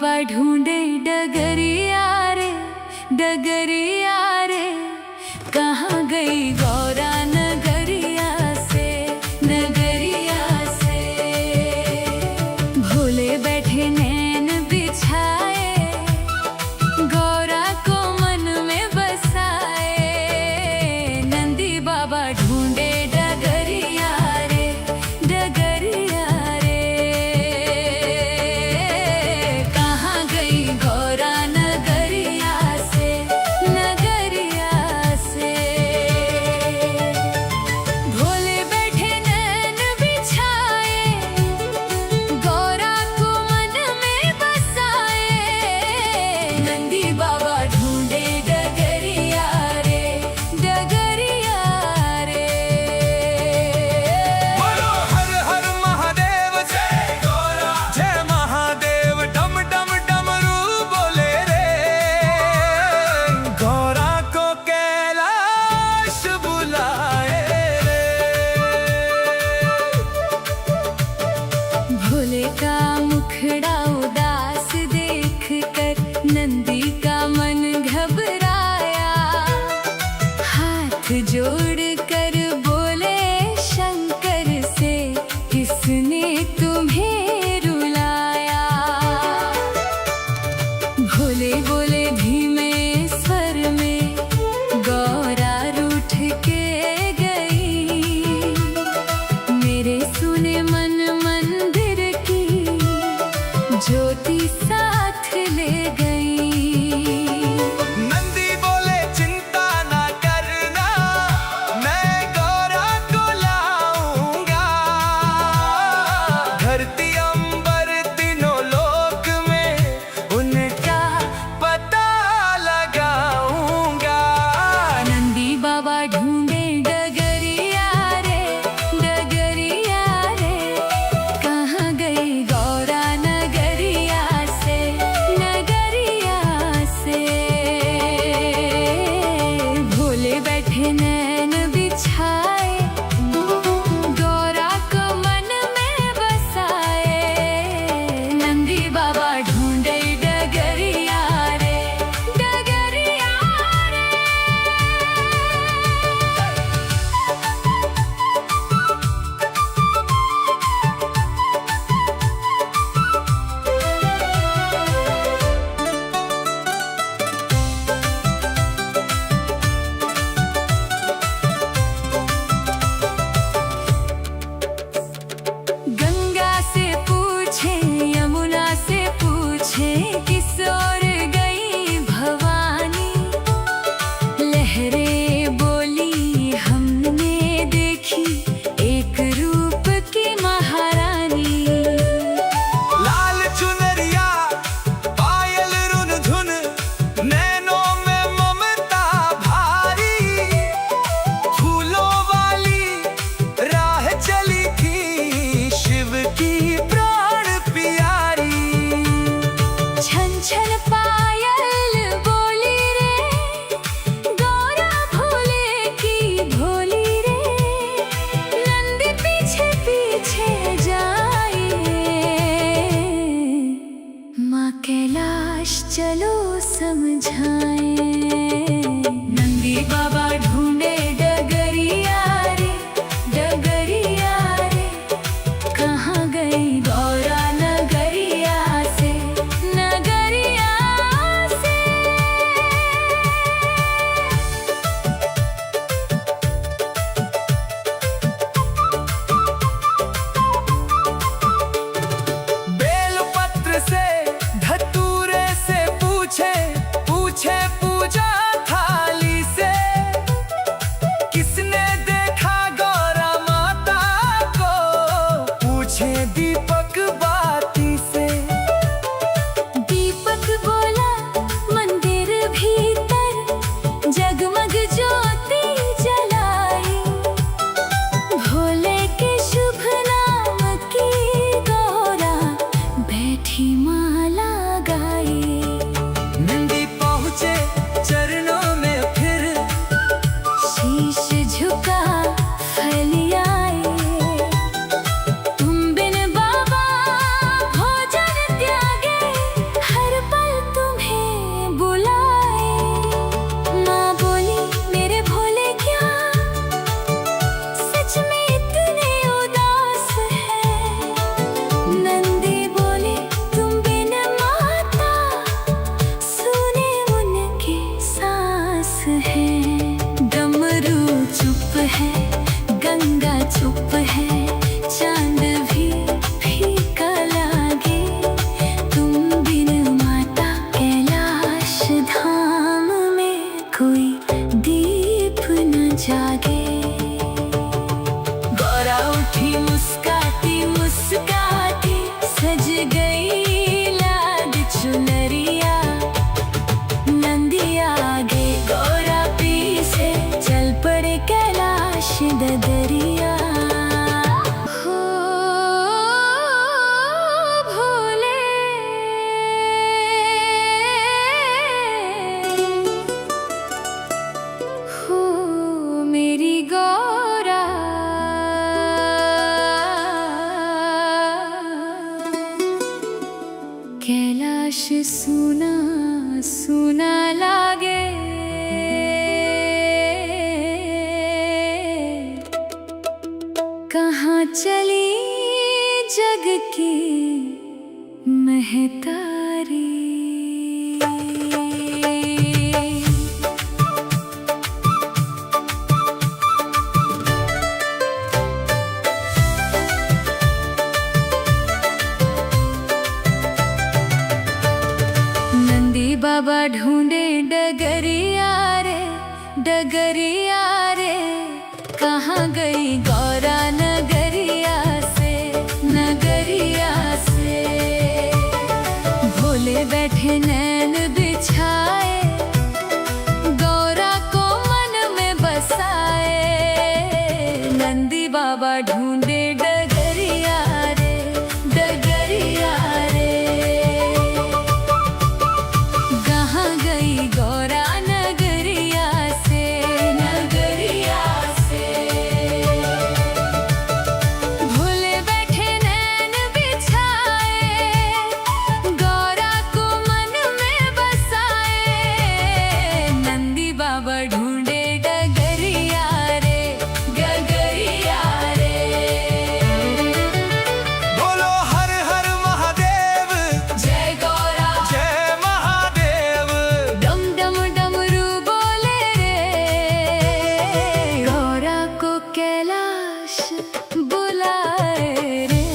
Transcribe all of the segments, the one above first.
बाबा ढूंढे डगरिया रे, डगरिया रे, कहाँ गई गौरा नगरिया से, नगरिया से। भोले बैठे नैन बिछाए, गौरा को मन में बसाए। नंदी बाबा ढूंढे डगरिया रे, डगरिया रे, कहाँ गई गंगा चुप है, चांद भी फीका लागे, तुम बिन माता कैलाश धाम में कोई दीप न जागे। गौरा उठी मुस्काती मुस्काती, सज गई लाद चुनरिया, नंदी आगे गौरा पीछे, चल पड़े कैलाश डगरिया। हो भोले, हो मेरी गौरा, कैलाश सुना सुना लागे, कहाँ चली जग की महतारी। नंदी बाबा ढूंढे डगरिया रे, डगरिया रे, कहाँ गई गौरा नगरिया से, नगरिया से। भोले बैठे नैन बिछाए, गौरा को मन में बसाए, नंदी बाबा ढूंढे डगरिया रे, डगरिया रे, कहाँ गई गौरा नगरिया से, नगरिया से। भोले बैठे नैन बिछाए, गौरा को मन में बसाए, नंदी बाबा ढूंढे डगरिया रे, डगरिया रे। बोलो हर हर महादेव, जय गौरा, जय महादेव। डम डम डमरू बोले रे, गौरा को कैलाश बुलाए रे।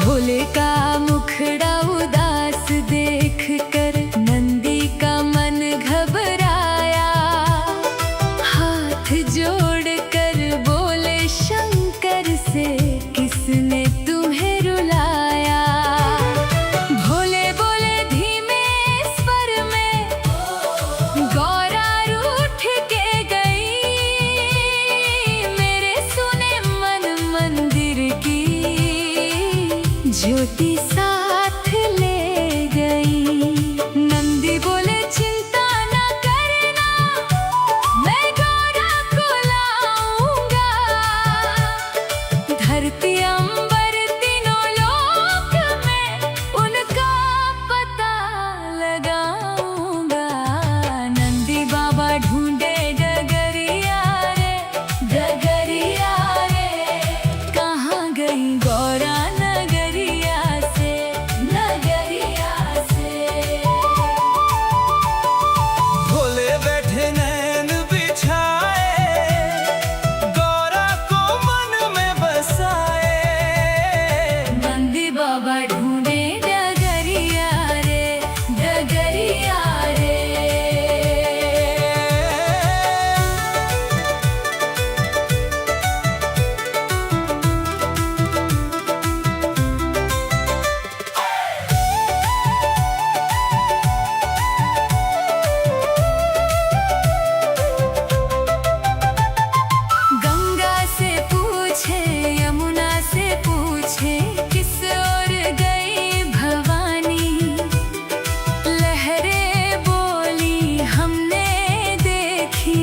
भोले का मुखड़ा उदास देख कर, नंदी का मन घबराया, हाथ जोड़ कर बोले शंकर से, किसने तुम्हें रुलाया। भोले बोले धीमे स्वर में, गौरा रूठ के गई, मेरे सुने मन मंदिर की, ज्योति साथ ले गई। नंदी बोले चिंता न करना, मैं गौरा को लाऊंगा, धरती अंबर तीनों लोक में उनका पता लगाऊंगा। नंदी बाबा ढूंढे डगरिया रे, डगरिया रे, कहाँ गई गौरा नगरिया से, नगरिया से। भोले बैठे नैन बिछाए, गौरा को मन में बसाए, नंदी बाबा ढूंढे डगरिया रे, डगरिया रे। गंगा से पूछे, यमुना से पूछे, किस ओर गई भवानी, लहरें बोली हमने देखी,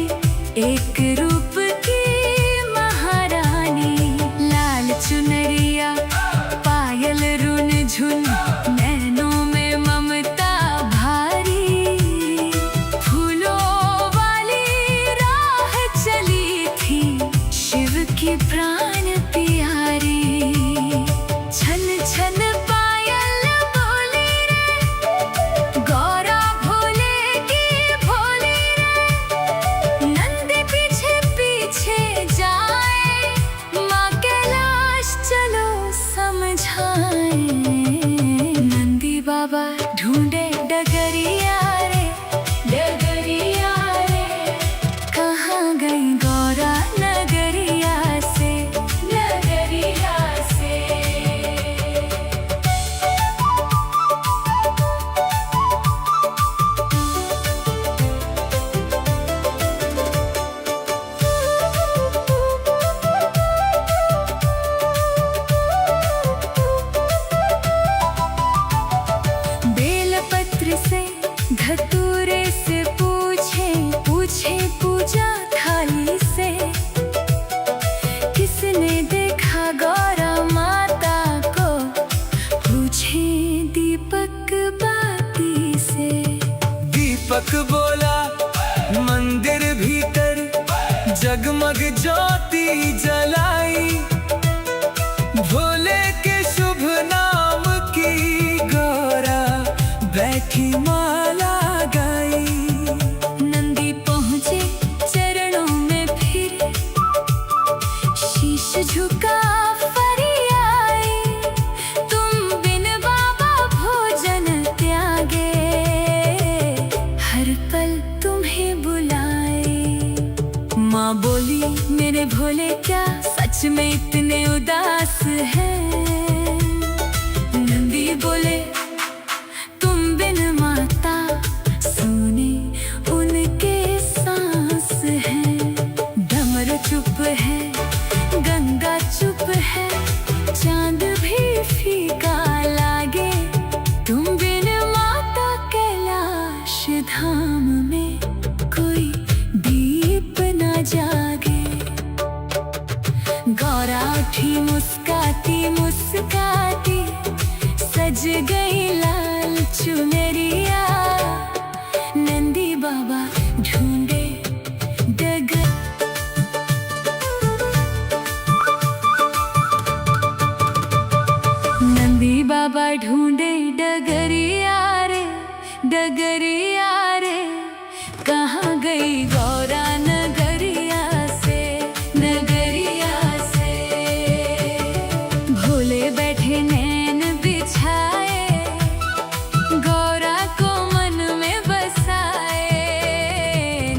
एक रूप की महारानी, लाल चुनरिया पायल रुन झुन, नैनों में ममता भारी, फूलों वाली राह चली थी, शिव की प्राण प्यारी। छन छन पायल बोली रे, गौरा भोले की भोली रे, नंदी भीतर जगमग ज्योति जलाई, भोले के शुभ नाम की गौरा बैठी माला गाई। नंदी पहुँचे चरणों में फिर, शीश झुका फरियाई, तुम बिन बाबा भोजन त्यागे, हर पल तुम्हें बुलाए। माँ बोली मेरे भोले क्या सच में इतने उदास हैं? नंदी बोले तुम बिन माता सुने उनके सांस हैं। डमरू चुप है, गंगा चुप है, चांद भी फीका लागे, तुम बिन माता कैलाश धाम में कोई दीप न जागे। गौरा उठी मुस्काती मुस्काती, सज गई लाल चुनरिया, नंदी बाबा ढूंढे डगर। नंदी बाबा ढूंढे डगरिया रे, डगरिया रे, कहाँ गई गौरा नगरिया से, नगरिया से। भोले बैठे नैन बिछाए, गौरा को मन में बसाए,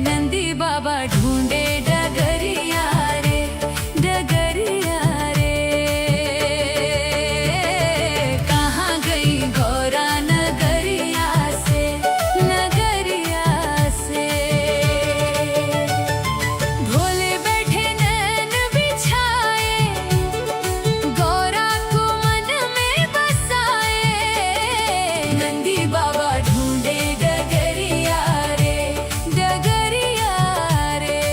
नंदी बाबा ढूंढे डगरिया रे, डगरिया रे, कहाँ गई गौरा नगरिया से, नगरिया से। भोले बैठे नैन बिछाए, गौरा को मन में बसाए, नंदी बाबा ढूंढे डगरिया रे, डगरिया रे।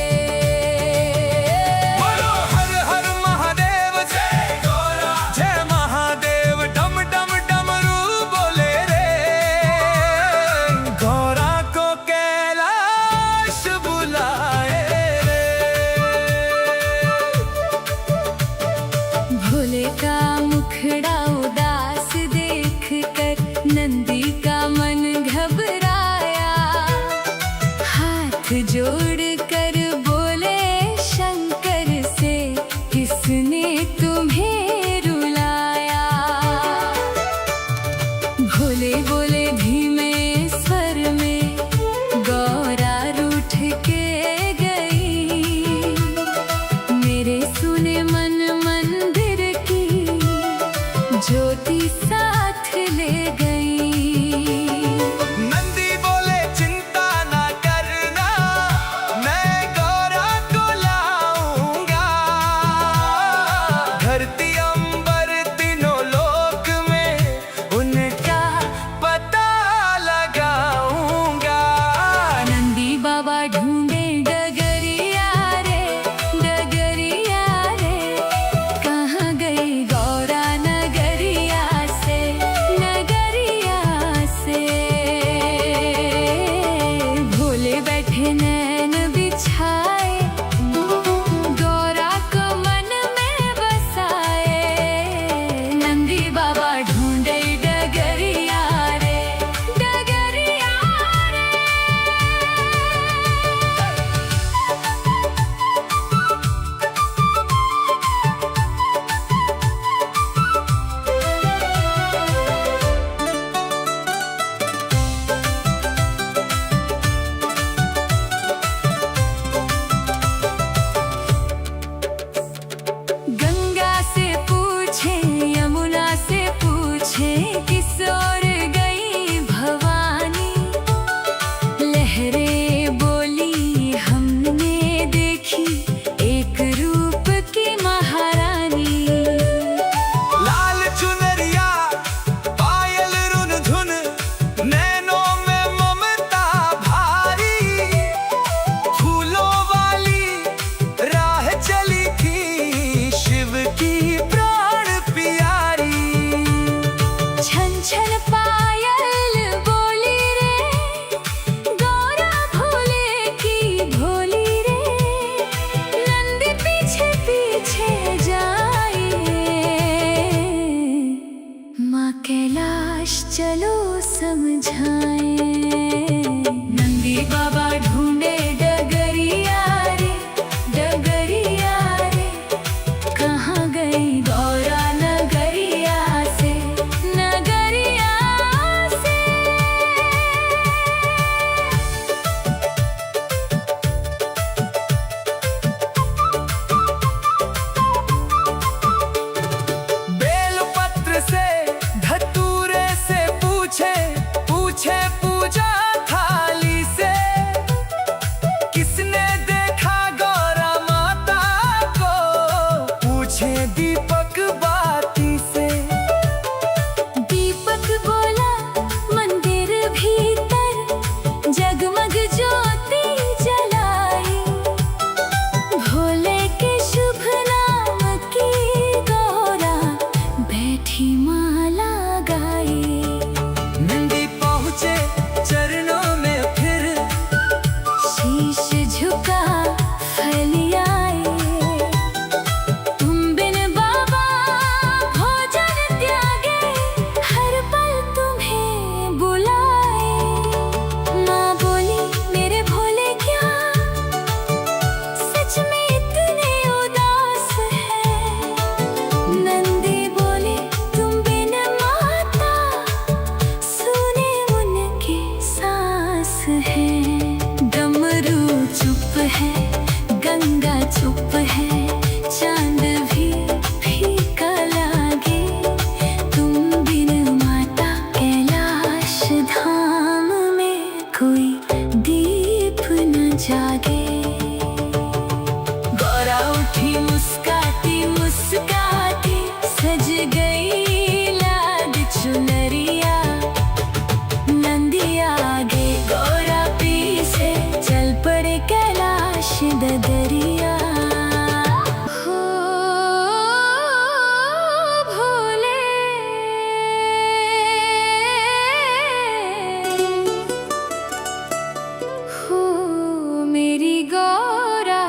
डगरिया हो भोले हो मेरी गौरा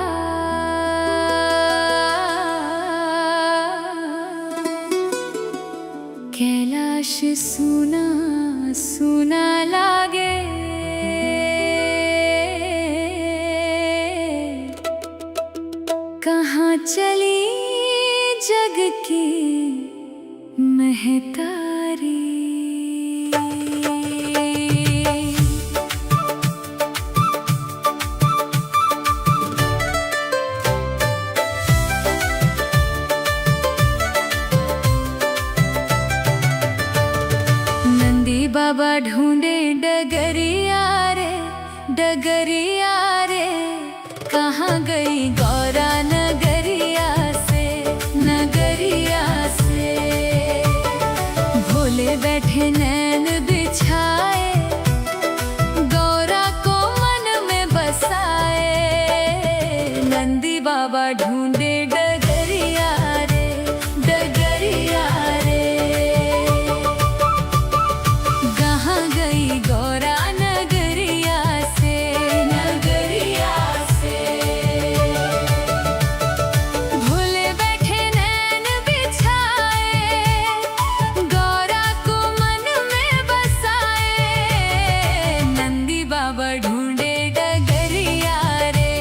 कैलाश सुना सुना लागे कहाँ चली जग की महतारी। नंदी बाबा ढूंढे डगरिया रे कहाँ गई गौरा नगरिया से भोले बैठे नैन बिछाए गौरा को मन में बसाए। नंदी बाबा ढूंढे डगरिया रे कहाँ गई गौरा नगरिया से भोले बैठे नैन बिछाए गौरा को मन में बसाए। नंदी बाबा ढूंढे डगरिया रे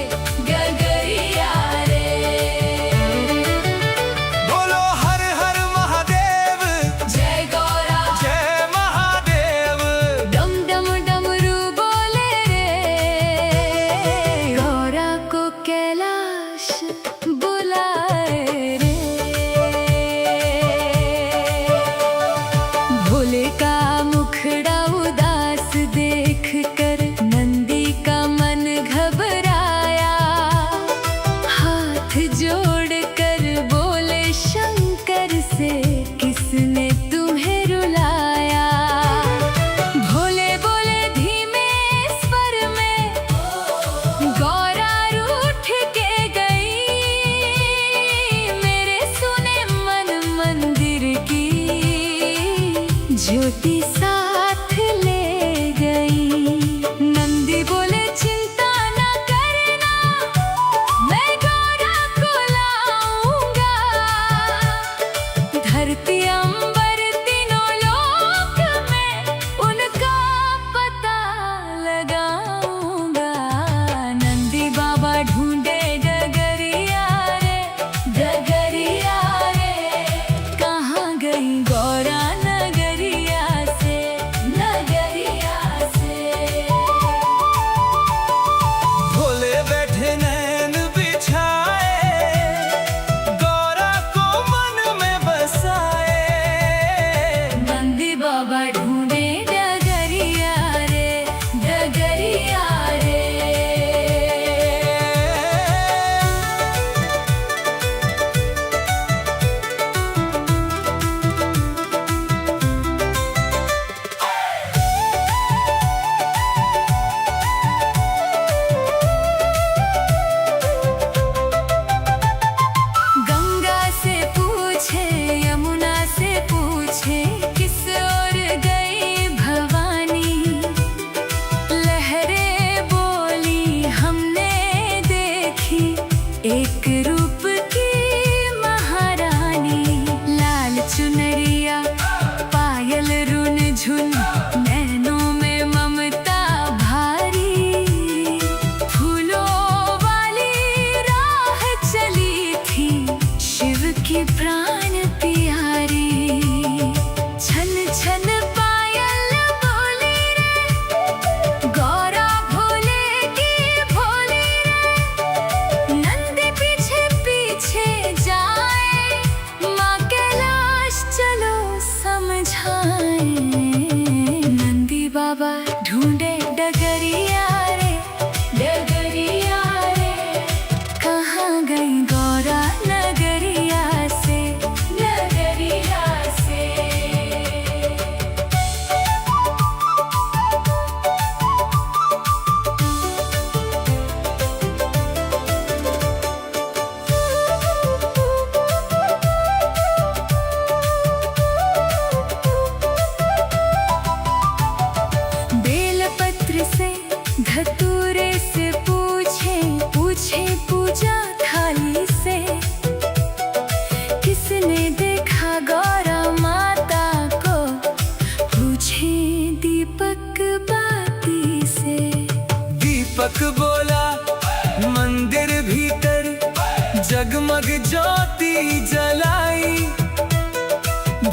जगमग ज्योति जलाई,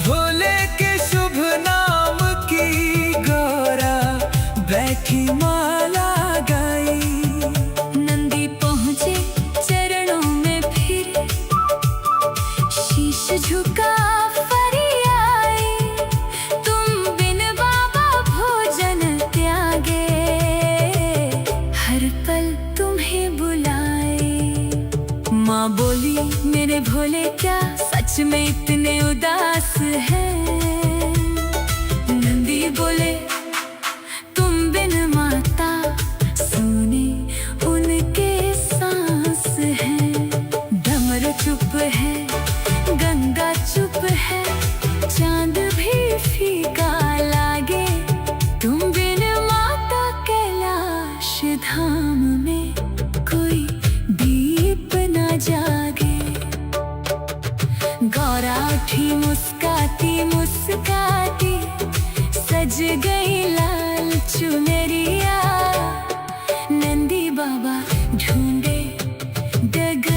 भोले के शुभ नाम की गौरा बैठी माला गाई। नंदी पहुँचे चरणों में फिर, शीश झुका फरियाई, तुम बिन बाबा भोजन त्यागे, हर पल तुम्हें बुलाए। माँ बोली मेरे भोले क्या सच में इतने उदास हैं? नंदी बोले तुम बिन माता सुने उनके सांस हैं। डमरू चुप है, गंगा चुप है, चांद भी फीका लागे, तुम बिन माता कैलाश धाम में कोई दीप न जागे। गौरा उठी मुस्काती मुस्काती, सज गई लाल चुनरी